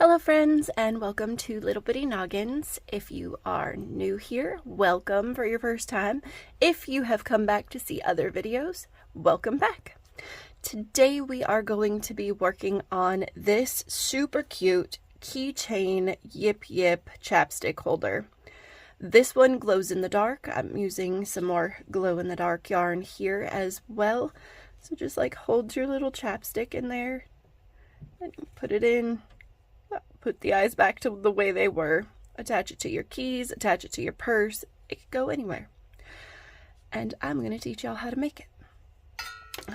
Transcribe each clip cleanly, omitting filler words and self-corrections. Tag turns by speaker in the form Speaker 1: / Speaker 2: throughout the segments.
Speaker 1: Hello friends, and welcome to Little Bitty Noggins. If you are new here, welcome for your first time. If you have come back to see other videos, welcome back. Today we are going to be working on this super cute keychain Yip Yip chapstick holder. This one glows in the dark. I'm using some more glow in the dark yarn here as well. So just like hold your little chapstick in there and put it in. Put the eyes back to the way they were. Attach it to your keys, attach it to your purse. It could go anywhere. And I'm going to teach y'all how to make it.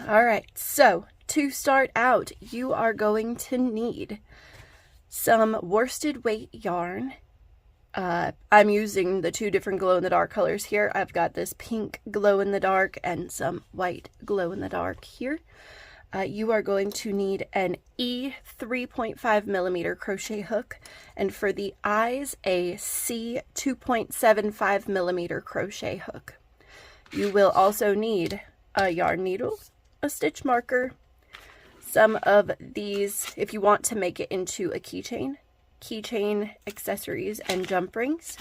Speaker 1: Alright, so to start out, you are going to need some worsted weight yarn. I'm using the two different glow-in-the-dark colors here. I've got this pink glow-in-the-dark and some white glow-in-the-dark here. You are going to need an E 3.5 millimeter crochet hook, and for the eyes, a C 2.75 millimeter crochet hook. You will also need a yarn needle, a stitch marker, some of these, if you want to make it into a keychain accessories, and jump rings.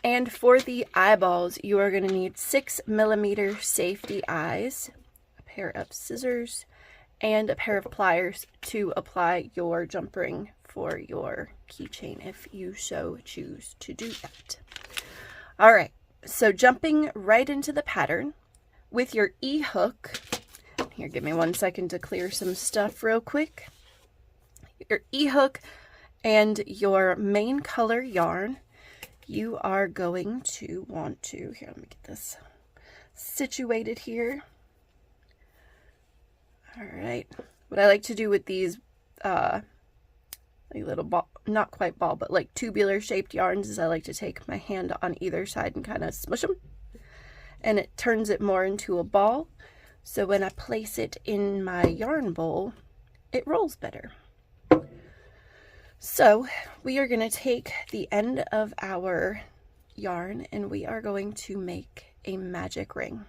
Speaker 1: And for the eyeballs, you are going to need 6 millimeter safety eyes, a pair of scissors, and a pair of pliers to apply your jump ring for your keychain if you so choose to do that. Alright, so jumping right into the pattern with your E-hook. Here, give me 1 second to clear some stuff real quick. Your E-hook and your main color yarn, you are going to want to, here, let me get this situated here. Alright, what I like to do with these like little ball, not quite ball, but like tubular shaped yarns is I like to take my hand on either side and kind of smush them. And it turns it more into a ball. So when I place it in my yarn bowl, it rolls better. So we are going to take the end of our yarn and we are going to make a magic ring.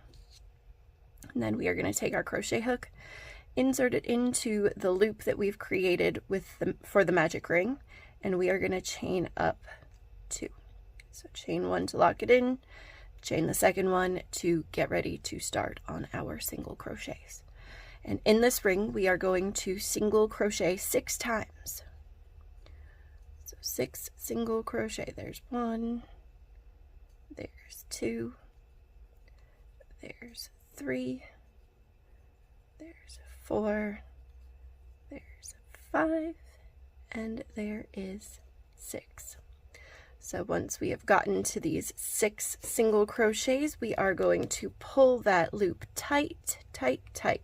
Speaker 1: And then we are going to take our crochet hook, insert it into the loop that we've created for the magic ring, and we are going to chain up 2. So chain 1 to lock it in, chain the second one to get ready to start on our single crochets. And in this ring we are going to single crochet 6 times. So 6 single crochet. There's 1, there's 2, there's 3, there's 4, there's 5, and there is 6. So once we have gotten to these 6 single crochets, we are going to pull that loop tight, tight, tight.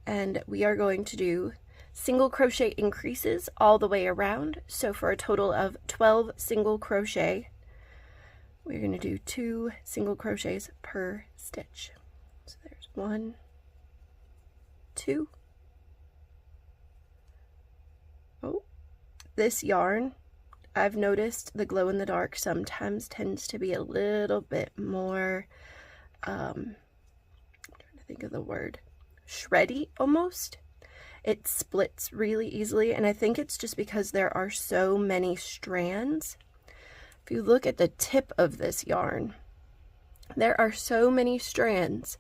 Speaker 1: And we are going to do single crochet increases all the way around. So for a total of 12 single crochet, we're going to do 2 single crochets per stitch. So there's 1, 2. Oh, this yarn, I've noticed the glow in the dark sometimes tends to be a little bit more, I'm trying to think of the word, shreddy almost. It splits really easily, and I think it's just because there are so many strands. If you look at the tip of this yarn, there are so many strands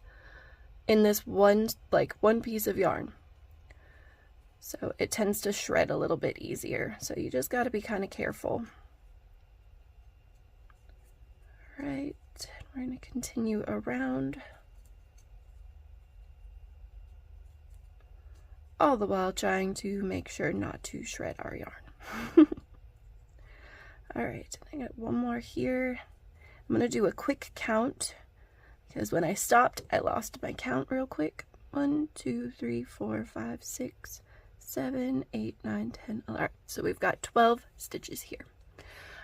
Speaker 1: in this one piece of yarn. So it tends to shred a little bit easier. So you just got to be kind of careful. All right, we're going to continue around, all the while trying to make sure not to shred our yarn. All right, I got 1 more here. I'm going to do a quick count, because when I stopped, I lost my count real quick. 1, 2, 3, 4, 5, 6, 7, 8, 9, 10, 11. All right, so we've got 12 stitches here.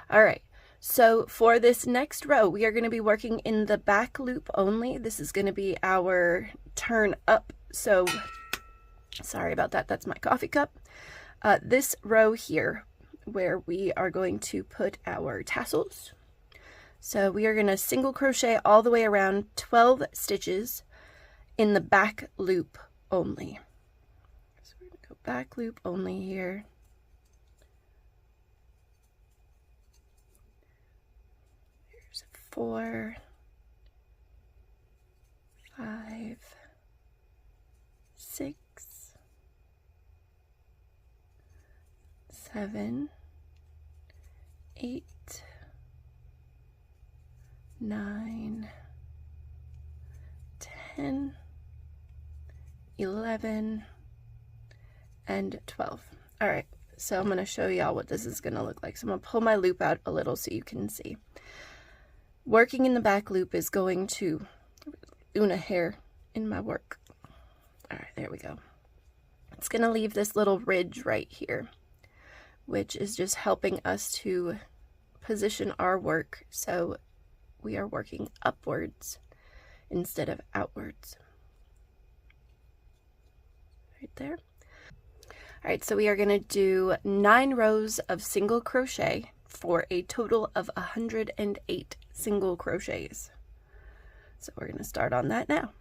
Speaker 1: All right, so for this next row, we are going to be working in the back loop only. This is going to be our turn up. So sorry about that. That's my coffee cup. This row here, where we are going to put our tassels. So we are going to single crochet all the way around 12 stitches in the back loop only. So we're going to go back loop only here. 4, 5, 6, 7, 8, 9, 10, 11, and 12. All right, so I'm going to show y'all what this is going to look like. So I'm going to pull my loop out a little so you can see. Working in the back loop is going to doing a hair in my work. All right, there we go. It's going to leave this little ridge right here, which is just helping us to position our work so we are working upwards instead of outwards. Right there. All right, so we are going to do 9 rows of single crochet for a total of 108 single crochets. So we're going to start on that now.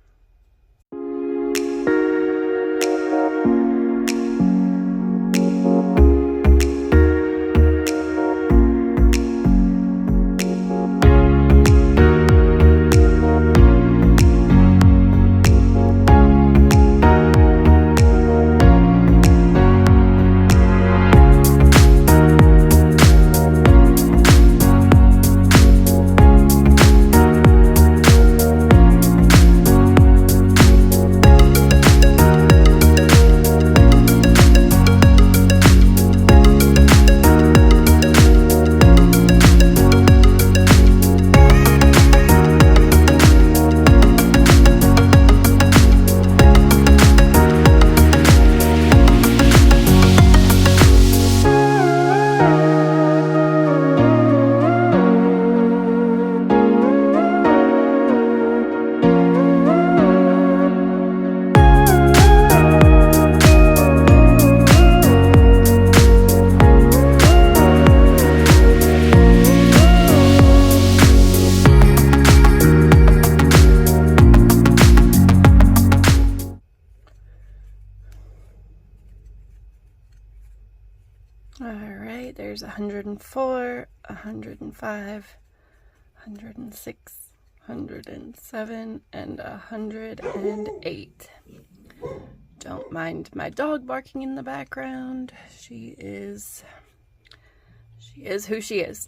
Speaker 1: Alright, there's 104, 105, 106, 107, and 108. Don't mind my dog barking in the background. She is who she is.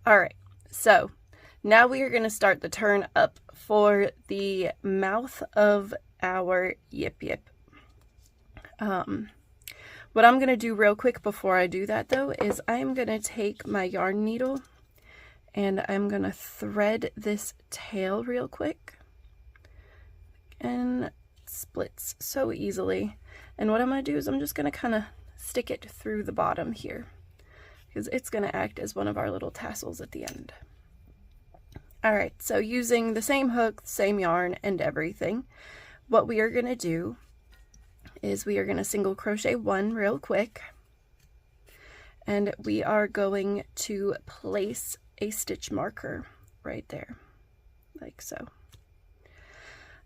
Speaker 1: Alright, so now we are going to start the turn up for the mouth of our Yip Yip. What I'm going to do real quick before I do that though is I'm going to take my yarn needle and I'm going to thread this tail real quick, and it splits so easily. And what I'm going to do is I'm just going to kind of stick it through the bottom here because it's going to act as one of our little tassels at the end. Alright, so using the same hook, same yarn, and everything, what we are going to do is we are going to single crochet 1 real quick, and we are going to place a stitch marker right there, like so.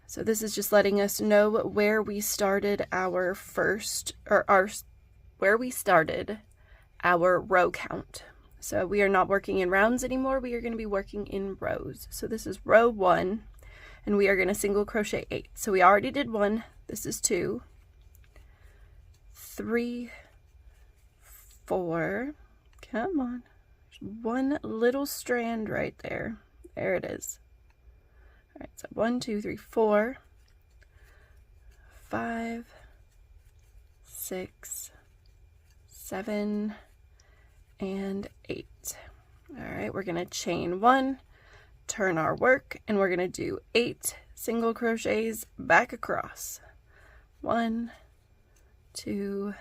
Speaker 1: So this is just letting us know where we started our where we started our row count. So we are not working in rounds anymore, we are going to be working in rows. So this is row 1, and we are going to single crochet 8. So we already did 1, this is 2, 3, 4, come on, there's 1 little strand right there. There it is. All right, so 1, 2, 3, 4, 5, 6, 7, and 8. All right, we're going to chain 1, turn our work, and we're going to do 8 single crochets back across. 1, 2,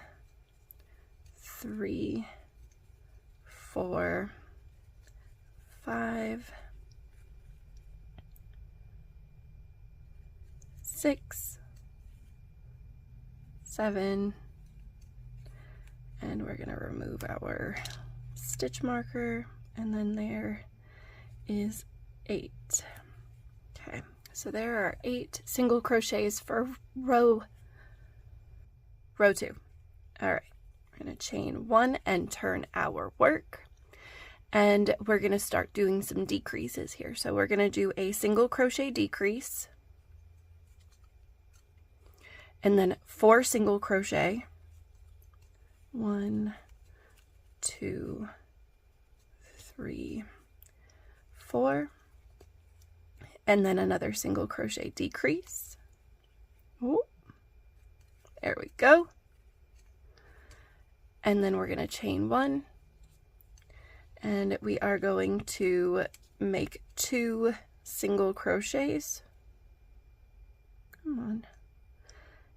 Speaker 1: 3, 4, 5, 6, 7, and we're going to remove our stitch marker, and then there is 8. Okay, so there are 8 single crochets for row 2. All right, we're going to chain 1 and turn our work, And we're going to start doing some decreases here. So we're going to do a single crochet decrease, and then 4 single crochet. 1, 2, 3, 4, and then another single crochet decrease. Ooh, there we go. And then we're going to chain 1, and we are going to make 2 single crochets. Come on.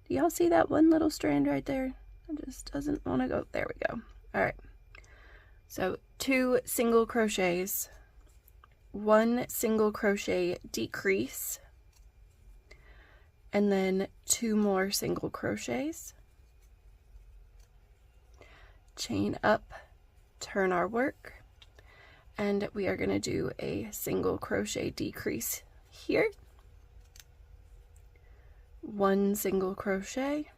Speaker 1: Do y'all see that one little strand right there? It just doesn't want to go. There we go. All right. So 2 single crochets, 1 single crochet decrease, and then 2 more single crochets. Chain up, turn our work, and we are going to do a single crochet decrease here. 1 single crochet,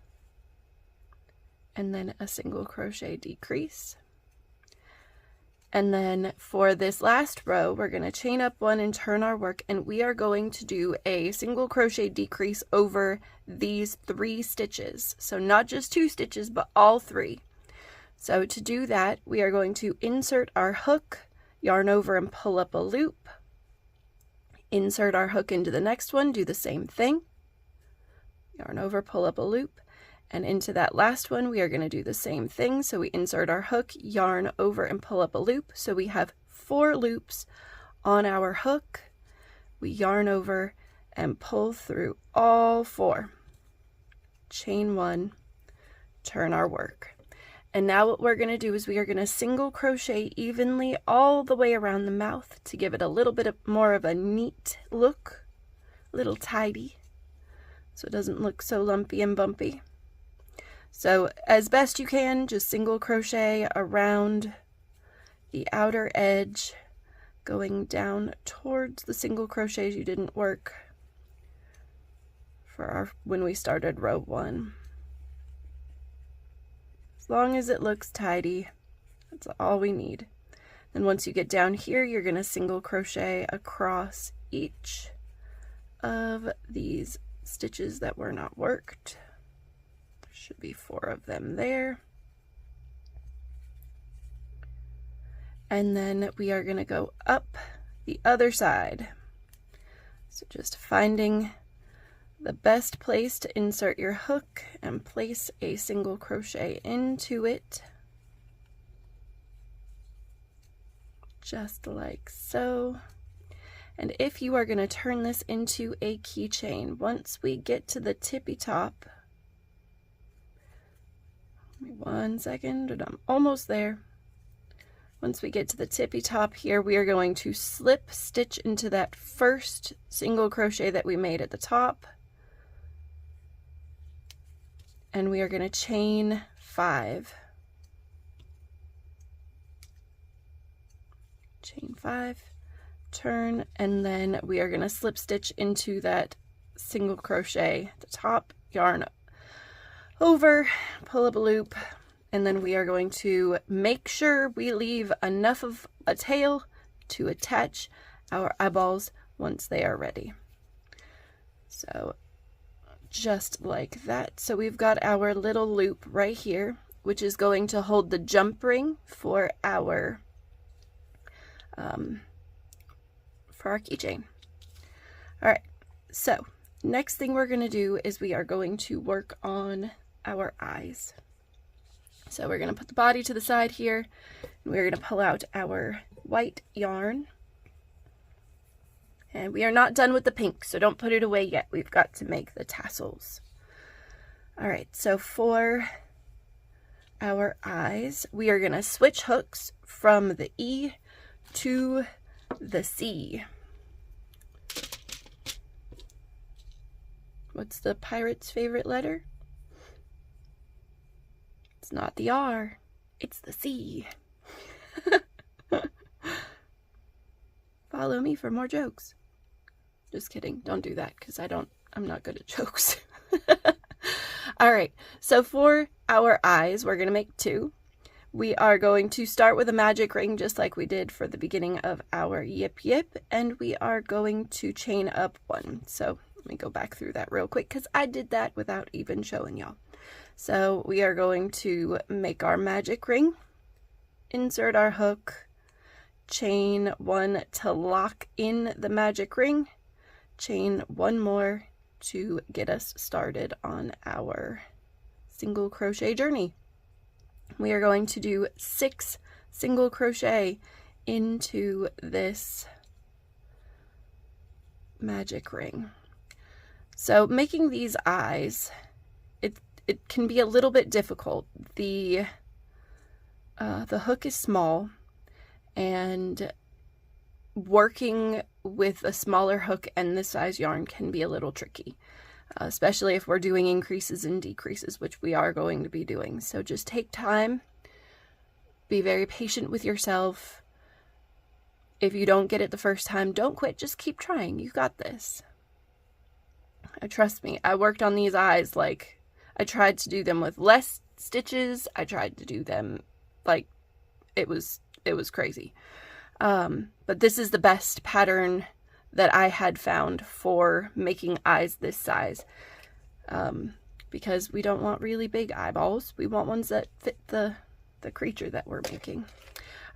Speaker 1: and then a single crochet decrease. And then for this last row, we're going to chain up 1 and turn our work, and we are going to do a single crochet decrease over these 3 stitches. So not just 2 stitches, but all 3. So to do that, we are going to insert our hook, yarn over and pull up a loop, insert our hook into the next one, do the same thing, yarn over, pull up a loop, and into that last one we are going to do the same thing. So we insert our hook, yarn over and pull up a loop. So we have 4 loops on our hook. We yarn over and pull through all 4. Chain 1, turn our work. And now what we're going to do is we are going to single crochet evenly all the way around the mouth to give it a little bit more of a neat look, a little tidy, so it doesn't look so lumpy and bumpy. So as best you can, just single crochet around the outer edge, going down towards the single crochets you didn't work for when we started row 1. As long as it looks tidy, that's all we need. Then once you get down here, you're going to single crochet across each of these stitches that were not worked. There should be 4 of them there. And then we are going to go up the other side. So just finding the best place to insert your hook and place a single crochet into it, just like so. And if you are going to turn this into a keychain, once we get to the tippy top, give me 1 second and I'm almost there. Once we get to the tippy top here, we are going to slip stitch into that first single crochet that we made at the top. And we are going to chain 5. Chain 5, turn, and then we are going to slip stitch into that single crochet at the top, yarn over, pull up a loop, and then we are going to make sure we leave enough of a tail to attach our eyeballs once they are ready. So just like that. So we've got our little loop right here, which is going to hold the jump ring for our keychain. All right, so next thing we're going to do is we are going to work on our eyes. So we're going to put the body to the side here, and we're going to pull out our white yarn. And we are not done with the pink, so don't put it away yet. We've got to make the tassels. All right, so for our eyes, we are going to switch hooks from the E to the C. What's the pirate's favorite letter? It's not the R, it's the C. Follow me for more jokes. Just kidding. Don't do that because I'm not good at jokes. All right. So for our eyes, we're going to make 2. We are going to start with a magic ring just like we did for the beginning of our Yip Yip, and we are going to chain up 1. So let me go back through that real quick because I did that without even showing y'all. So we are going to make our magic ring, insert our hook, chain 1 to lock in the magic ring, chain 1 more to get us started on our single crochet journey. We are going to do 6 single crochet into this magic ring. So making these eyes, it can be a little bit difficult. The hook is small, and working with a smaller hook and this size yarn can be a little tricky. Especially if we're doing increases and decreases, which we are going to be doing. So just take time, be very patient with yourself. If you don't get it the first time, don't quit, just keep trying. You got this. Trust me, I worked on these eyes, like, I tried to do them with less stitches. I tried to do them, like, it was crazy. But this is the best pattern that I had found for making eyes this size, because we don't want really big eyeballs. We want ones that fit the creature that we're making.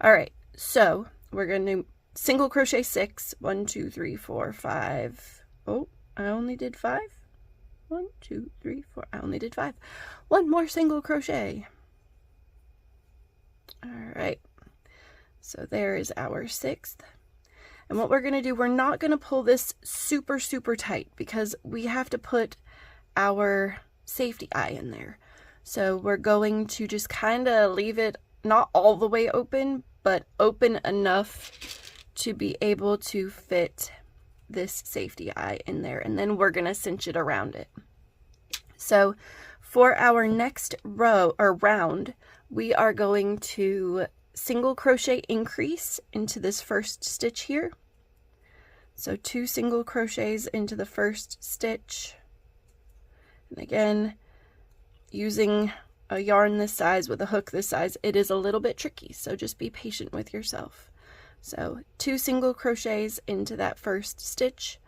Speaker 1: All right, so we're going to single crochet 6. 1, 2, 3, 4, 5. Oh, I only did 5. 1, 2, 3, 4. I only did 5. 1 more single crochet. All right, so there is our 6th. And what we're going to do, we're not going to pull this super, super tight because we have to put our safety eye in there. So we're going to just kind of leave it not all the way open, but open enough to be able to fit this safety eye in there. And then we're going to cinch it around it. So for our next row or round, we are going to single crochet increase into this first stitch here. So 2 single crochets into the first stitch. And again, using a yarn this size with a hook this size, it is a little bit tricky, so just be patient with yourself. So 2 single crochets into that first stitch,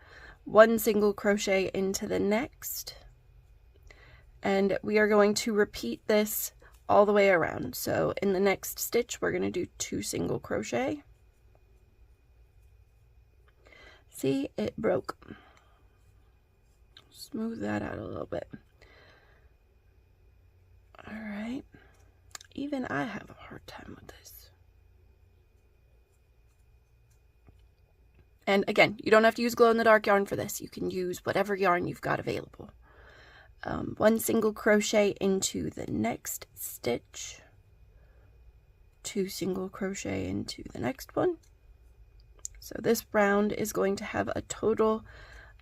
Speaker 1: 1 single crochet into the next, and we are going to repeat this all the way around. So in the next stitch, we're going to do 2 single crochet. See, it broke. Smooth that out a little bit. All right. Even I have a hard time with this. And again, you don't have to use glow-in-the-dark yarn for this. You can use whatever yarn you've got available. 1 single crochet into the next stitch, 2 single crochet into the next one. So this round is going to have a total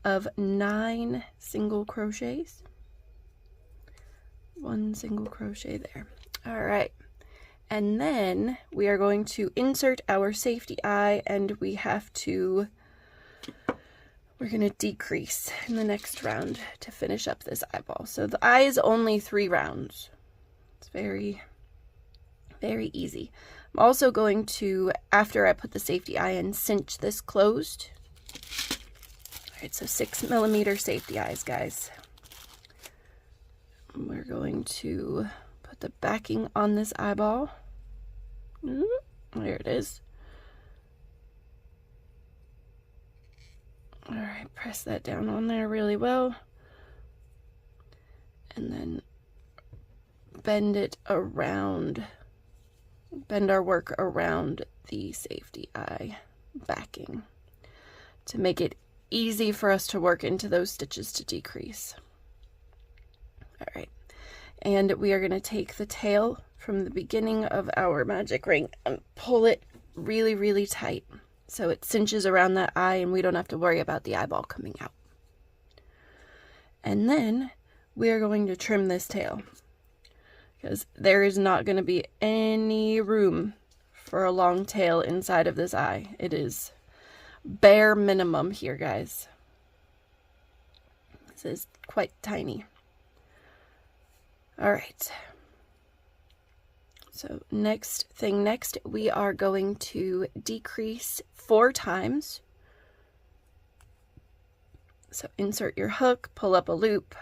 Speaker 1: of 9 single crochets. 1 single crochet there. All right, and then we are going to insert our safety eye, and we're going to decrease in the next round to finish up this eyeball. So the eye is only 3 rounds. It's very, very easy. I'm also going to, after I put the safety eye in, cinch this closed. All right, so 6mm safety eyes, guys. We're going to put the backing on this eyeball. There it is. All right, press that down on there really well. And then bend it around, bend our work around the safety eye backing to make it easy for us to work into those stitches to decrease. All right, and we are going to take the tail from the beginning of our magic ring and pull it really, really tight so it cinches around that eye and we don't have to worry about the eyeball coming out. And then we are going to trim this tail because there is not going to be any room for a long tail inside of this eye. It is bare minimum here, guys. This is quite tiny. All right. So next, we are going to decrease 4 times. So insert your hook, pull up a loop,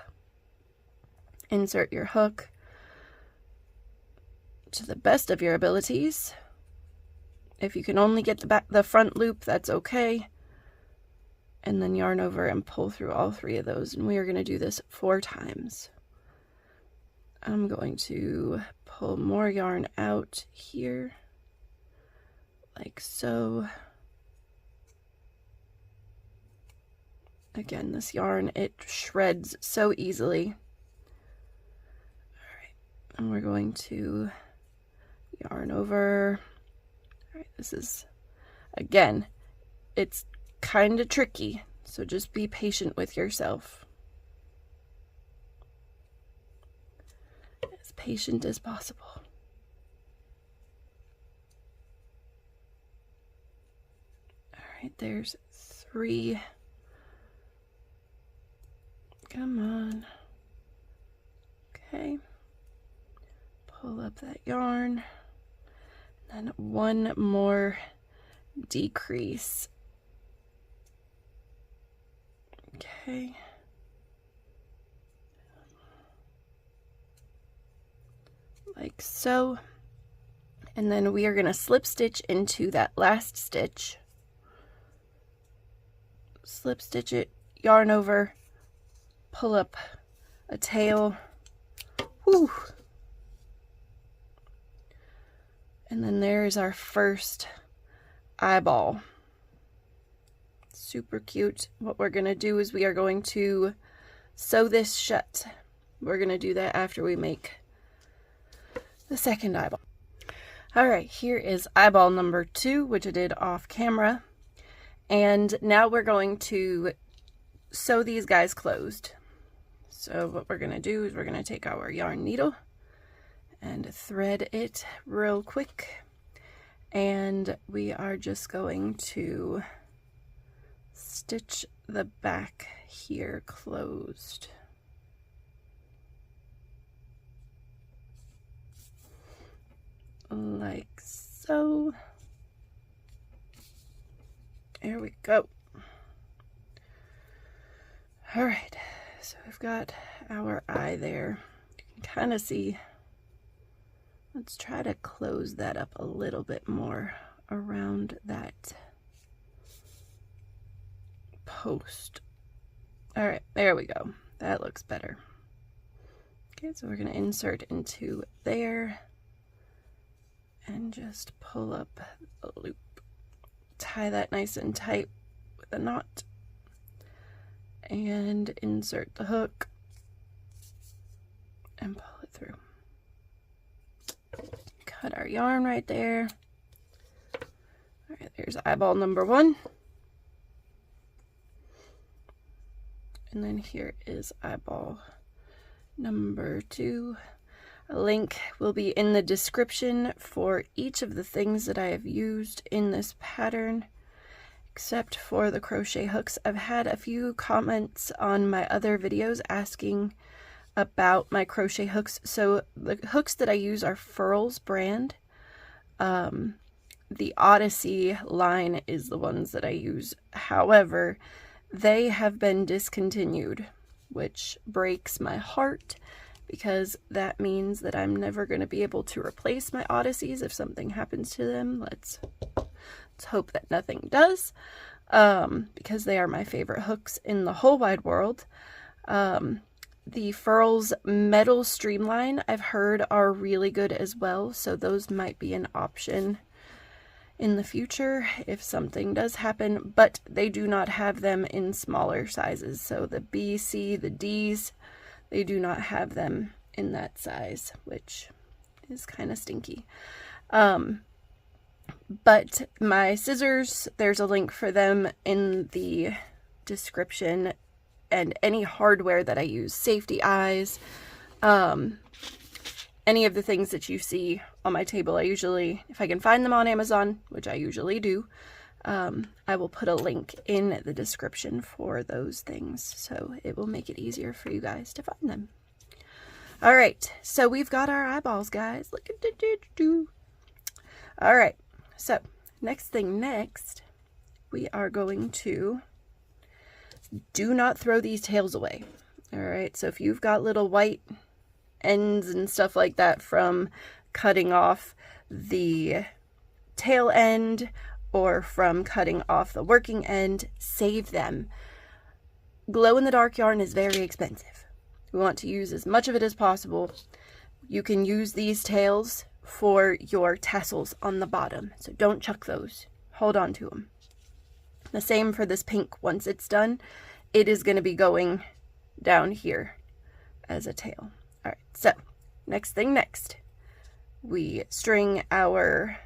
Speaker 1: insert your hook to the best of your abilities. If you can only get the front loop, that's okay. And then yarn over and pull through all 3 of those. And we are going to do this 4 times. I'm going to pull more yarn out here, like so. Again, this yarn, it shreds so easily. All right, and we're going to yarn over. All right, this is, again, it's kind of tricky, so just be patient with yourself. As patient as possible. All right, there's 3. Come on. Okay. Pull up that yarn. And then 1 more decrease. Okay. Like so. And then we are going to slip stitch into that last stitch. Slip stitch it, yarn over, pull up a tail. Whew. And then there's our first eyeball. Super cute. What we're going to do is we are going to sew this shut. We're going to do that after we make the second eyeball. All right, here is eyeball number 2, which I did off camera. And now we're going to sew these guys closed. So what we're going to do is we're going to take our yarn needle and thread it real quick. And we are just going to stitch the back here closed. Like so. There we go. All right, so we've got our eye there. You can kind of see. Let's try to close that up a little bit more around that post. All right, there we go. That looks better. Okay, so we're going to insert into there and just pull up a loop. Tie that nice and tight with a knot and insert the hook and pull it through. Cut our yarn right there. All right, there's eyeball number 1. And then here is eyeball number 2. A link will be in the description for each of the things that I have used in this pattern, except for the crochet hooks. I've had a few comments on my other videos asking about my crochet hooks. So the hooks that I use are Furls brand. The Odyssey line is the ones that I use. However, they have been discontinued, which breaks my heart, because that means that I'm never going to be able to replace my Odysseys if something happens to them. Let's hope that nothing does, because they are my favorite hooks in the whole wide world. The Furls Metal Streamline, I've heard, are really good as well, so those might be an option in the future if something does happen, but they do not have them in smaller sizes. So the B, C, the D's, they do not have them in that size, which is kind of stinky. But my scissors, there's a link for them in the description, and any hardware that I use, safety eyes, any of the things that you see on my table, I usually, if I can find them on Amazon, which I usually do, I will put a link in the description for those things, so it will make it easier for you guys to find them. All right, so we've got our eyeballs, guys. Look at the All right, so next, we are going to do not throw these tails away. All right, so if you've got little white ends and stuff like that from cutting off the tail end or from cutting off the working end, save them. Glow-in-the-dark yarn is very expensive. We want to use as much of it as possible. You can use these tails for your tassels on the bottom, so don't chuck those. Hold on to them. The same for this pink. Once it's done, it is going to be going down here as a tail. All right, so next, we string our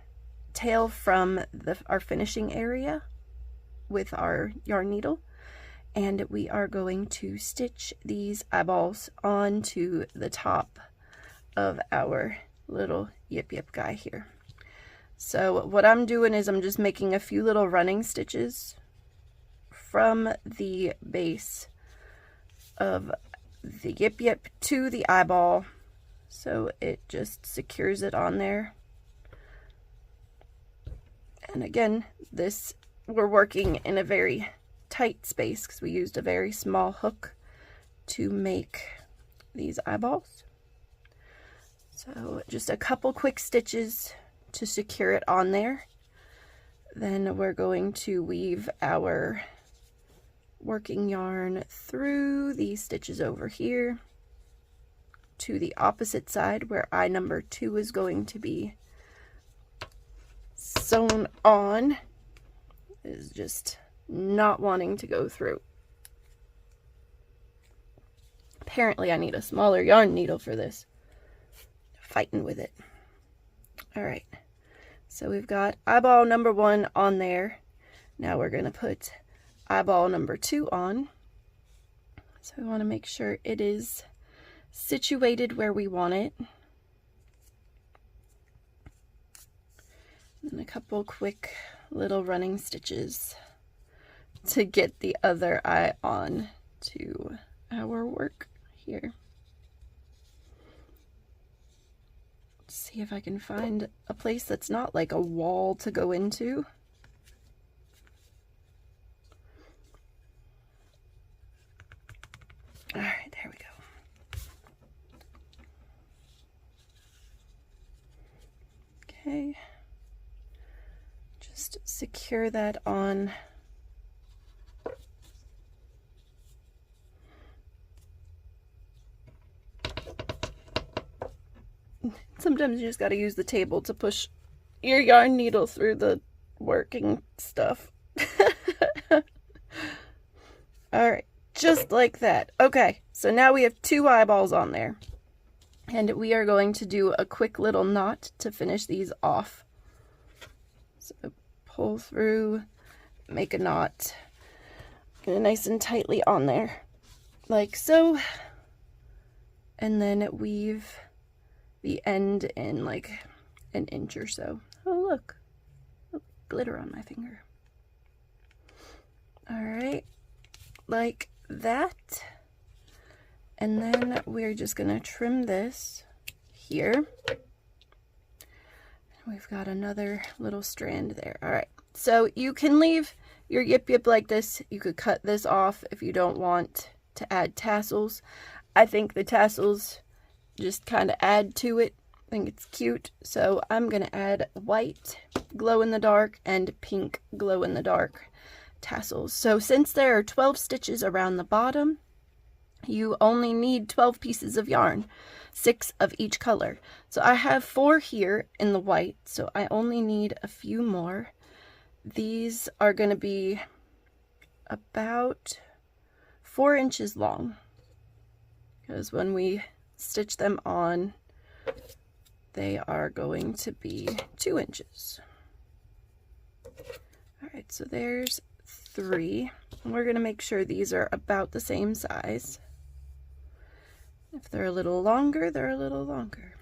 Speaker 1: tail from our finishing area with our yarn needle, and we are going to stitch these eyeballs onto the top of our little Yip Yip guy here. So what I'm doing is I'm just making a few little running stitches from the base of the Yip Yip to the eyeball, so it just secures it on there. And again, we're working in a very tight space because we used a very small hook to make these eyeballs. So just a couple quick stitches to secure it on there. Then we're going to weave our working yarn through these stitches over here to the opposite side where eye number 2 is going to be sewn on. Is just not wanting to go through. Apparently I need a smaller yarn needle for this. Fighting with it. All right, so we've got eyeball number 1 on there. Now we're going to put eyeball number 2 on. So we want to make sure it is situated where we want it. And a couple quick little running stitches to get the other eye on to our work here. Let's see if I can find a place that's not like a wall to go into. All right, there we go. Okay. Just secure that on. Sometimes you just got to use the table to push your yarn needle through the working stuff. All right, just like that. Okay, so now we have 2 eyeballs on there. And we are going to do a quick little knot to finish these off. So pull through, make a knot, get it nice and tightly on there, like so. And then weave the end in like an inch or so. Oh, look, glitter on my finger. All right, like that. And then we're just gonna trim this here. We've got another little strand there. All right, so you can leave your Yip Yip like this. You could cut this off if you don't want to add tassels. I think the tassels just kind of add to it. I think it's cute. So I'm gonna add white glow-in-the-dark and pink glow-in-the-dark tassels. So since there are 12 stitches around the bottom, you only need 12 pieces of yarn, 6 of each color. So I have 4 here in the white, so I only need a few more. These are going to be about 4 inches long, because when we stitch them on, they are going to be 2 inches. All right, so there's 3. We're going to make sure these are about the same size. If they're a little longer, they're a little longer.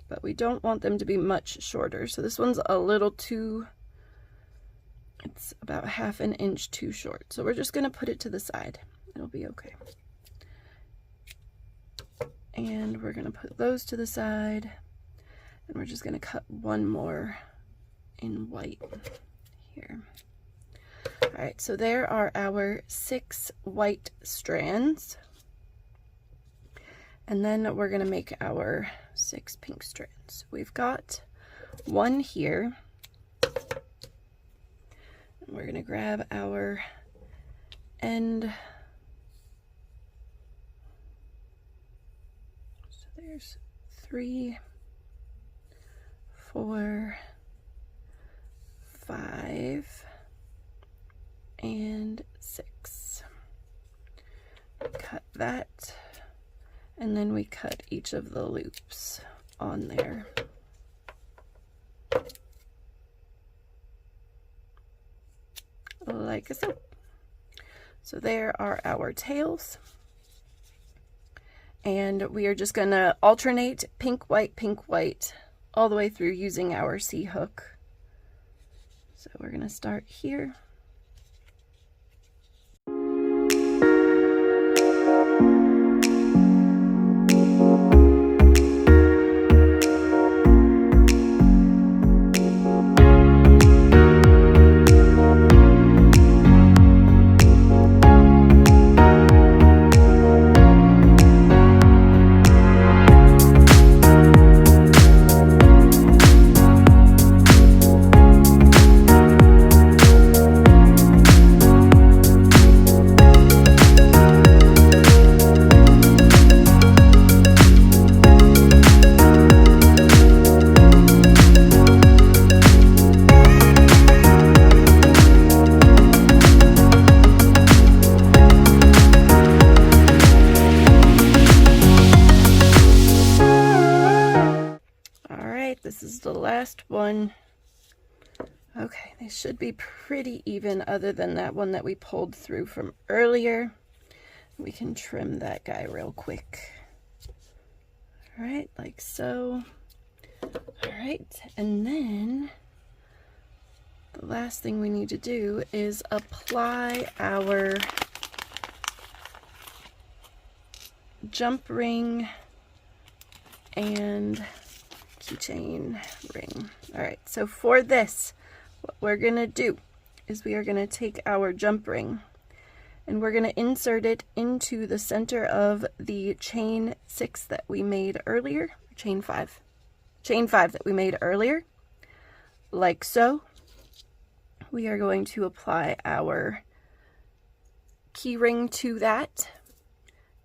Speaker 1: But we don't want them to be much shorter. So this one's a little too, it's about 1/2 inch too short. So we're just going to put it to the side. It'll be okay. And we're going to put those to the side, and we're just going to cut one more in white here. All right, so there are our 6 white strands. And then we're going to make our 6 pink strands. We've got one here. And we're going to grab our end. So there's 3, 4, 5, and 6. Cut that, and then we cut each of the loops on there. Like so. So there are our tails. And we are just going to alternate pink, white, all the way through using our C-hook. So we're going to start here. This is the last one. Okay, they should be pretty even other than that one that we pulled through from earlier. We can trim that guy real quick. All right, like so. All right, and then the last thing we need to do is apply our jump ring and keychain ring. All right, so for this, what we're gonna do is we are gonna take our jump ring and we're gonna insert it into the center of the chain 6 that we made earlier, chain 5 that we made earlier, like so. We are going to apply our key ring to that,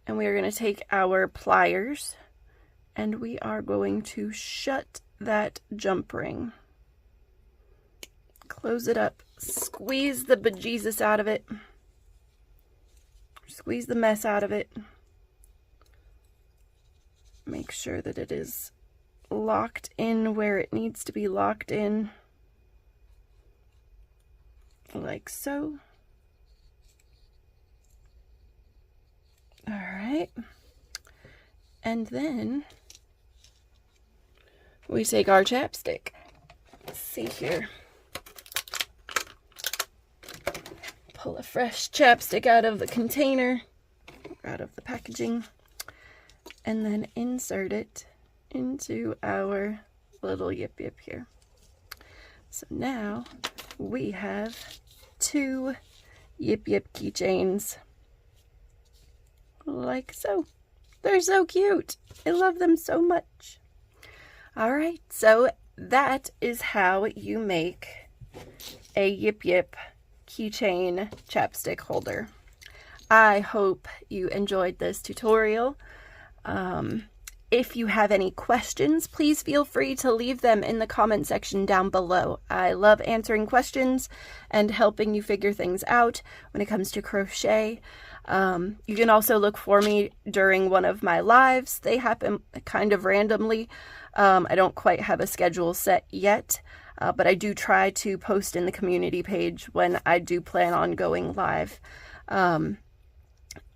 Speaker 1: and we are going to take our pliers and we are going to shut that jump ring. Close it up, squeeze the bejesus out of it, squeeze the mess out of it. Make sure that it is locked in where it needs to be locked in, like so. All right, and then we take our chapstick. Let's see here. Pull a fresh chapstick out of the container, out of the packaging, and then insert it into our little Yip Yip here. So now we have 2 Yip Yip keychains, like so. They're so cute. I love them so much. All right, so that is how you make a Yip Yip keychain chapstick holder. I hope you enjoyed this tutorial. If you have any questions, please feel free to leave them in the comment section down below. I love answering questions and helping you figure things out when it comes to crochet. You can also look for me during one of my lives. They happen kind of randomly. I don't quite have a schedule set yet, but I do try to post in the community page when I do plan on going live.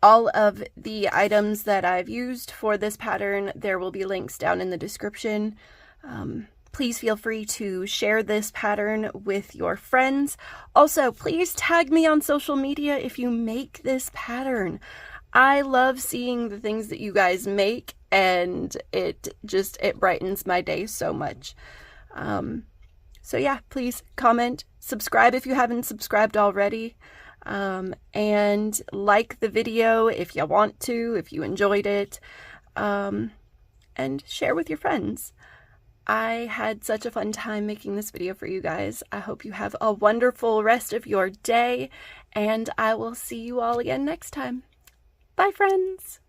Speaker 1: All of the items that I've used for this pattern, there will be links down in the description. Please feel free to share this pattern with your friends. Also, please tag me on social media if you make this pattern. I love seeing the things that you guys make and it brightens my day so much. So yeah, please comment, subscribe if you haven't subscribed already, and like the video if you want to, if you enjoyed it, and share with your friends. I had such a fun time making this video for you guys. I hope you have a wonderful rest of your day, and I will see you all again next time. Bye, friends!